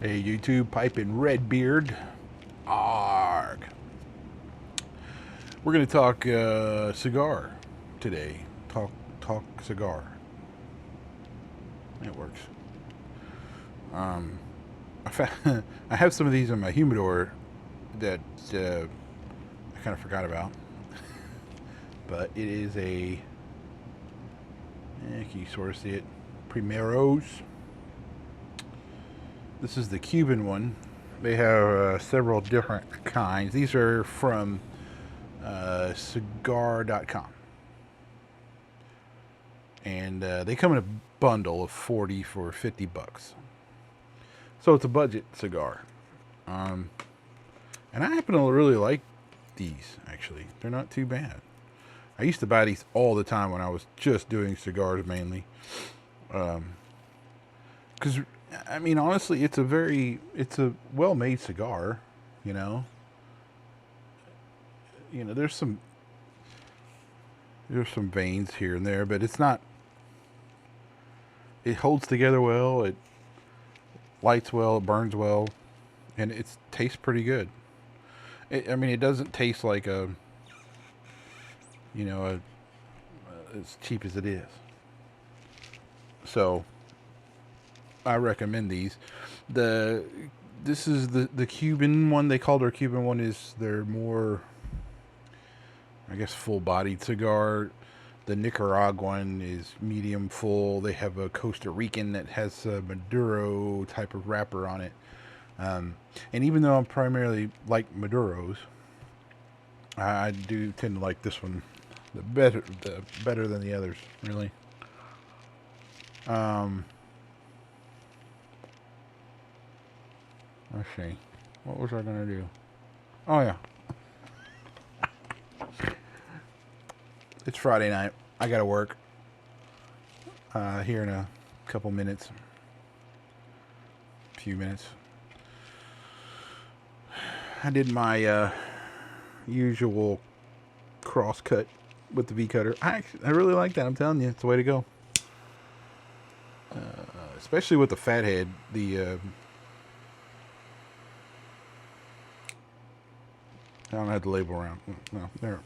Hey, YouTube, piping Redbeard. Arg. We're going to talk cigar today. Talk cigar. It works. I have some of these in my humidor that I kind of forgot about. But it is can you sort of see it? Primeros. This is the Cuban one. They have several different kinds. These are from cigar.com. And they come in a bundle of 40 for 50 bucks. So it's a budget cigar. And I happen to really like these, actually. They're not too bad. I used to buy these all the time when I was just doing cigars mainly. Because, I mean, honestly, it's a well-made cigar, you know. There's some veins here and there, but it's not. It holds together well. It lights well. It burns well, and it tastes pretty good. It doesn't taste like as cheap as it is. So, I recommend these. This is the Cuban one. They call their Cuban one is their more, I guess, full-bodied cigar. The Nicaraguan is medium full. They have a Costa Rican that has a Maduro type of wrapper on it. And even though I'm primarily like Maduros, I do tend to like this one the better than the others, really. Let's see. What was I gonna do? Oh yeah. It's Friday night. I gotta work here in a couple minutes. Few minutes. I did my usual cross cut with the V cutter. I really like that. I'm telling you, it's the way to go. Especially with the fat head. I don't have the label around. No, there.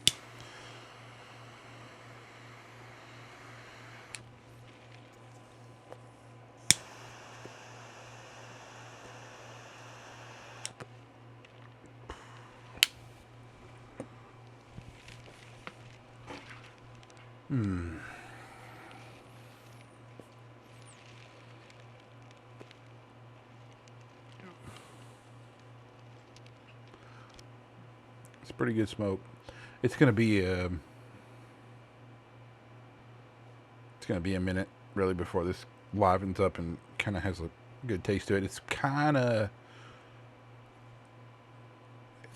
It's pretty good smoke. It's gonna be a minute really before this livens up and kind of has a good taste to it. It's kind of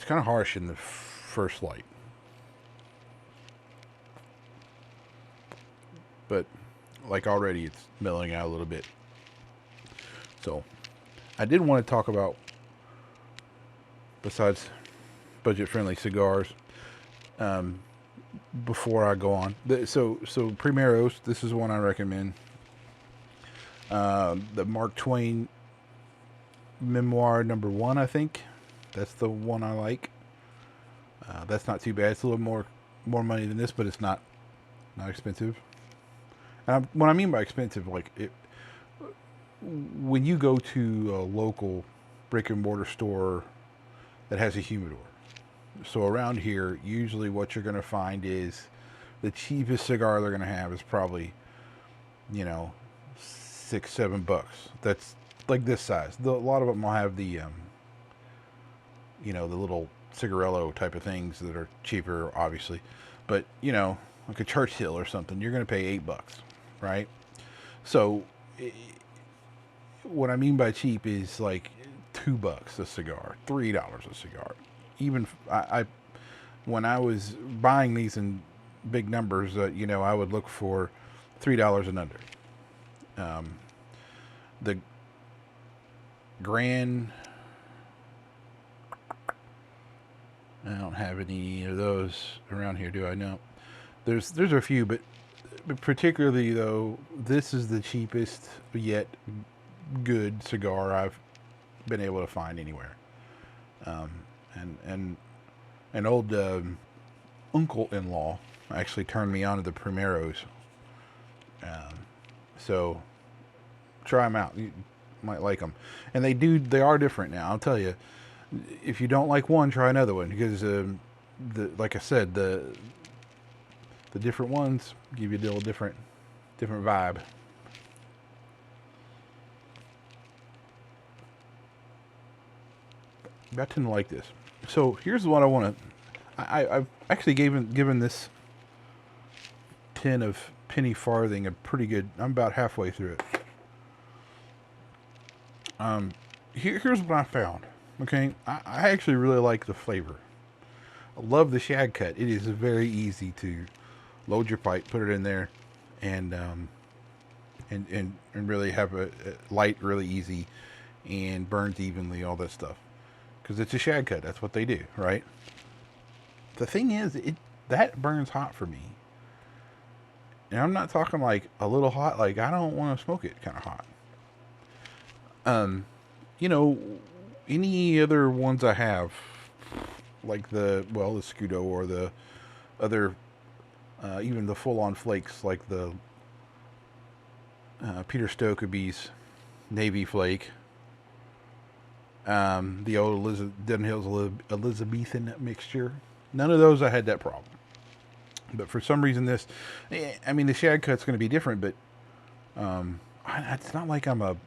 harsh in the first light, but like already it's mellowing out a little bit. So I did want to talk about, besides budget-friendly cigars, before I go on. So Primeros, this is one I recommend. The Mark Twain Memoir #1, I think. That's the one I like. That's not too bad. It's a little more money than this, but it's not expensive. And what I mean by expensive, like when you go to a local brick and mortar store that has a humidor. So around here, usually what you're going to find is the cheapest cigar they're going to have is probably, $6-7. That's like this size. A lot of them will have the, the little cigarillo type of things that are cheaper, obviously. But, like a Churchill or something, you're going to pay $8, right? So what I mean by cheap is like $2 a cigar, $3 a cigar. Even I when I was buying these in big numbers, I would look for $3 and under. The Grand, I don't have any of those around here, do I? No. There's a few, but particularly though, this is the cheapest yet good cigar I've been able to find anywhere. And an old uncle-in-law actually turned me on to the Primeros. So try them out. You might like them. And they are different now. I'll tell you. If you don't like one, try another one, because like I said, the different ones give you a little different vibe. I tend to like this. So here's what I want to. I've actually given this tin of Penny Farthing a pretty good. I'm about halfway through it. Here's what I found. Okay, I actually really like the flavor. I love the shag cut. It is very easy to load your pipe, put it in there, and really have a light really easy, and burns evenly, all that stuff. Because it's a shag cut. That's what they do, right? The thing is, that burns hot for me. And I'm not talking like a little hot, like I don't want to smoke it kind of hot. Any other ones I have, like the Scudo, or the other, even the full-on flakes, like the Peter Stokeby's Navy Flake, the old Den Hills Elizabethan mixture. None of those I had that problem. But for some reason the shag cut's going to be different, but it's not like I'm a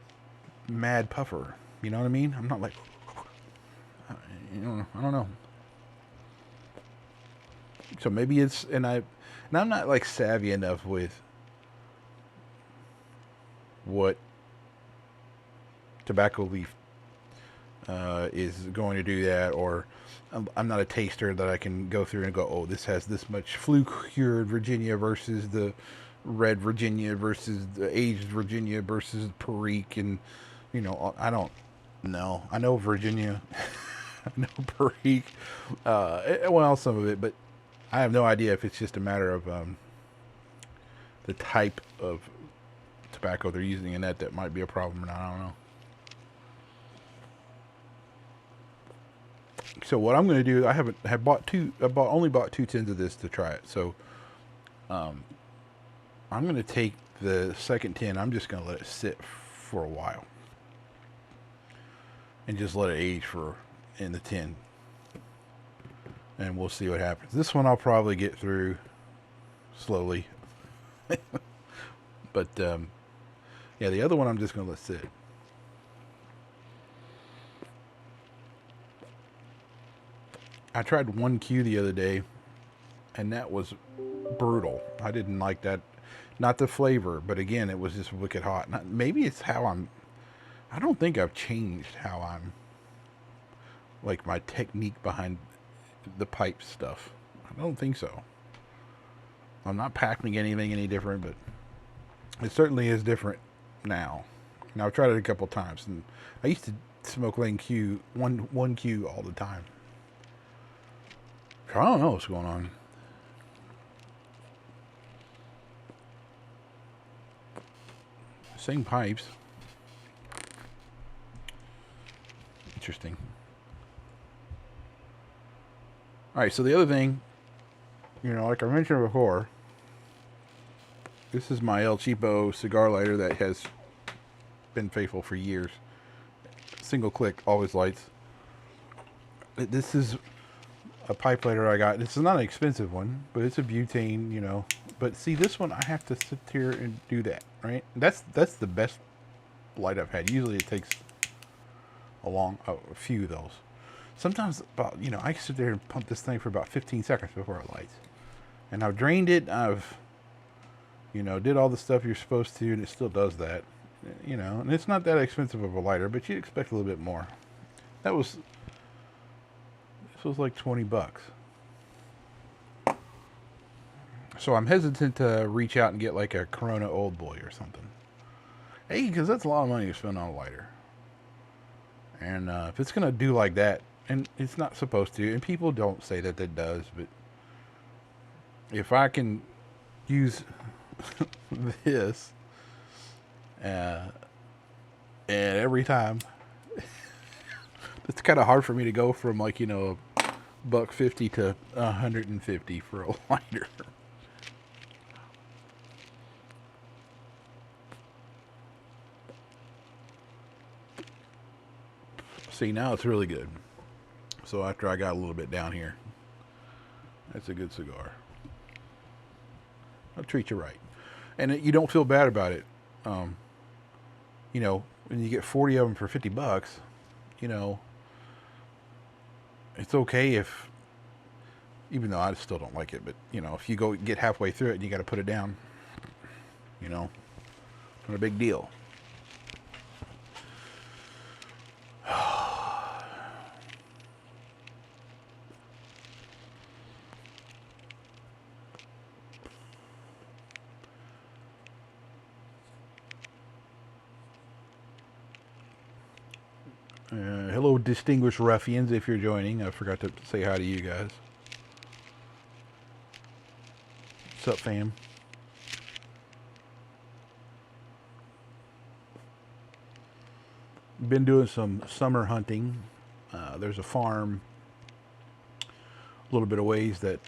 mad puffer. You know what I mean? I'm not like, I don't know. So maybe it's, and I'm not like savvy enough with what tobacco leaf is going to do that, or I'm not a taster that I can go through and go, oh, this has this much flue-cured Virginia versus the red Virginia versus the aged Virginia versus Perique, and I don't know. I know Virginia, I know Perique, some of it, but I have no idea if it's just a matter of the type of tobacco they're using in that might be a problem, and I don't know. So what I'm going to do, I only bought 2 tins of this to try it. So I'm going to take the second tin. I'm just going to let it sit for a while and just let it age in the tin, and we'll see what happens. This one I'll probably get through slowly, but yeah, the other one I'm just going to let sit. I tried 1Q the other day, and that was brutal. I didn't like that. Not the flavor, but again, it was just wicked hot. Maybe it's how I don't think I've changed how I'm, like, my technique behind the pipe stuff. I don't think so. I'm not packing anything any different, but it certainly is different now. Now, I've tried it a couple times, and I used to smoke lane Q, 1Q all the time. I don't know what's going on. Same pipes. Interesting. Alright, so the other thing, like I mentioned before, this is my El Cheapo cigar lighter that has been faithful for years. Single click, always lights. This is a pipe lighter I got. This is not an expensive one, but it's a butane, But see, this one I have to sit here and do that, right? That's the best light I've had. Usually it takes a few of those. Sometimes about, I sit there and pump this thing for about 15 seconds before it lights. And I've drained it. I've, did all the stuff you're supposed to, and it still does that. And it's not that expensive of a lighter, but you'd expect a little bit more. This was like $20. So I'm hesitant to reach out and get like a Corona Old Boy or something. Hey, because that's a lot of money to spend on a lighter. And if it's going to do like that, and it's not supposed to, and people don't say that it does, but if I can use this, and every time kind of hard for me to go from like, you know, $1.50 to $150 for a lighter. See, now it's really good. So after I got a little bit down here, that's a good cigar. I'll treat you right. And you don't feel bad about it. You know, when you get 40 of them for $50, you know, it's okay if, even though I still don't like it, but, you know, if you go get halfway through it and you got to put it down, you know, not a big deal. Hello, distinguished ruffians, if you're joining. I forgot to say hi to you guys. What's up, fam? Been doing some summer hunting. There's a farm a little bit of ways that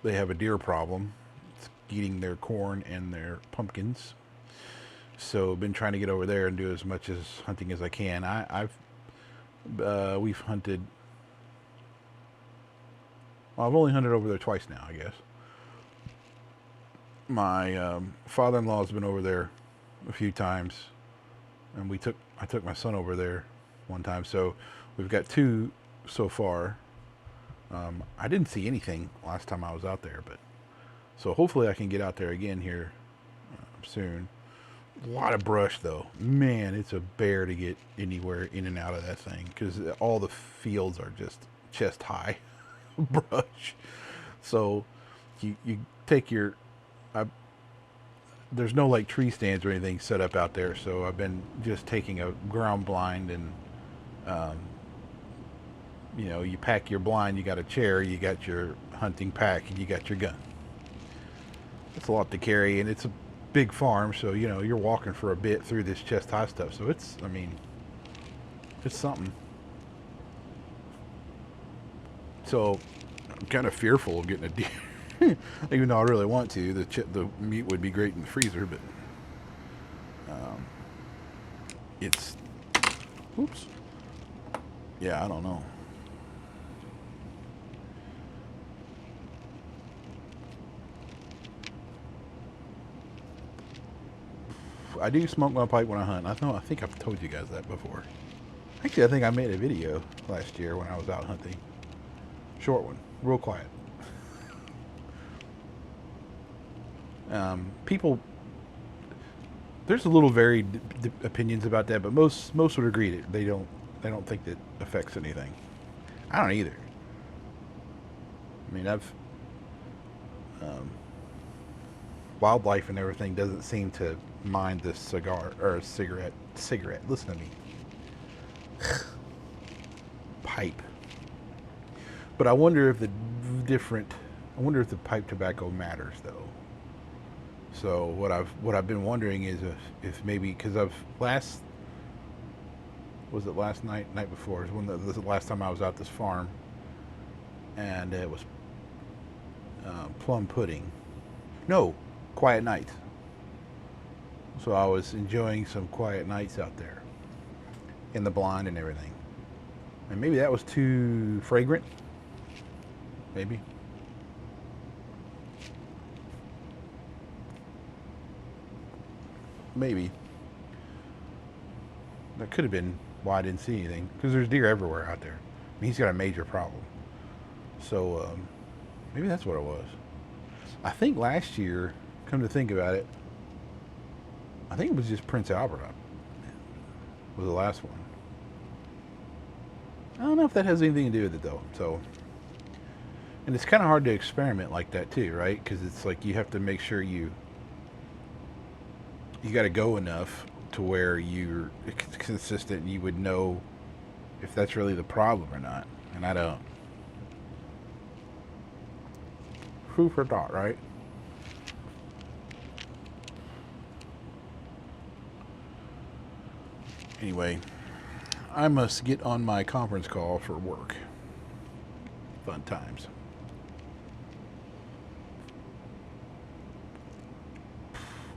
they have a deer problem. It's eating their corn and their pumpkins. So I've been trying to get over there and do as much as hunting as I can. We've hunted. Well, I've only hunted over there twice now, I guess. My father-in-law has been over there a few times, and I took my son over there one time. So we've got two so far. I didn't see anything last time I was out there, but so hopefully I can get out there again here soon. A lot of brush though, man. It's a bear to get anywhere in and out of that thing because all the fields are just chest high brush. So you take your there's no like tree stands or anything set up out there, so I've been just taking a ground blind and you know, you pack your blind, you got a chair, you got your hunting pack, and you got your gun. It's a lot to carry, and it's a big farm, so you know you're walking for a bit through this chest high stuff. So it's, I mean, it's something. So I'm kind of fearful of getting a deer, even though I really want to. The meat would be great in the freezer, but it's, oops, yeah, I don't know. I do smoke my pipe when I hunt. I think I've told you guys that before. Actually, I think I made a video last year when I was out hunting. Short one, real quiet. People, there's a little varied opinions about that, but most would agree that they don't think that affects anything. I don't either. I mean, wildlife and everything doesn't seem to mind this cigar or cigarette. Listen to me. Pipe. But I wonder if the pipe tobacco matters though. So what I've been wondering is if maybe, because last night before is when the last time I was out this farm, and it was plum pudding. No, quiet night. So I was enjoying some quiet nights out there in the blind and everything. And maybe that was too fragrant. Maybe. Maybe. That could have been why I didn't see anything. Because there's deer everywhere out there. I mean, he's got a major problem. So maybe that's what it was. I think last year, come to think about it, I think it was just Prince Albert was the last one. I don't know if that has anything to do with it though. So, and it's kind of hard to experiment like that too, right? Because it's like you have to make sure you got to go enough to where you're consistent and you would know if that's really the problem or not. And I don't. Food for thought, right? Anyway, I must get on my conference call for work. Fun times.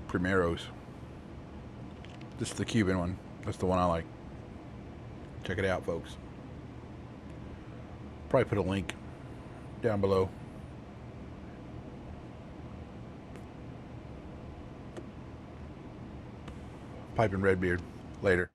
Primeros. This is the Cuban one. That's the one I like. Check it out, folks. Probably put a link down below. Pipe and Redbeard. Later.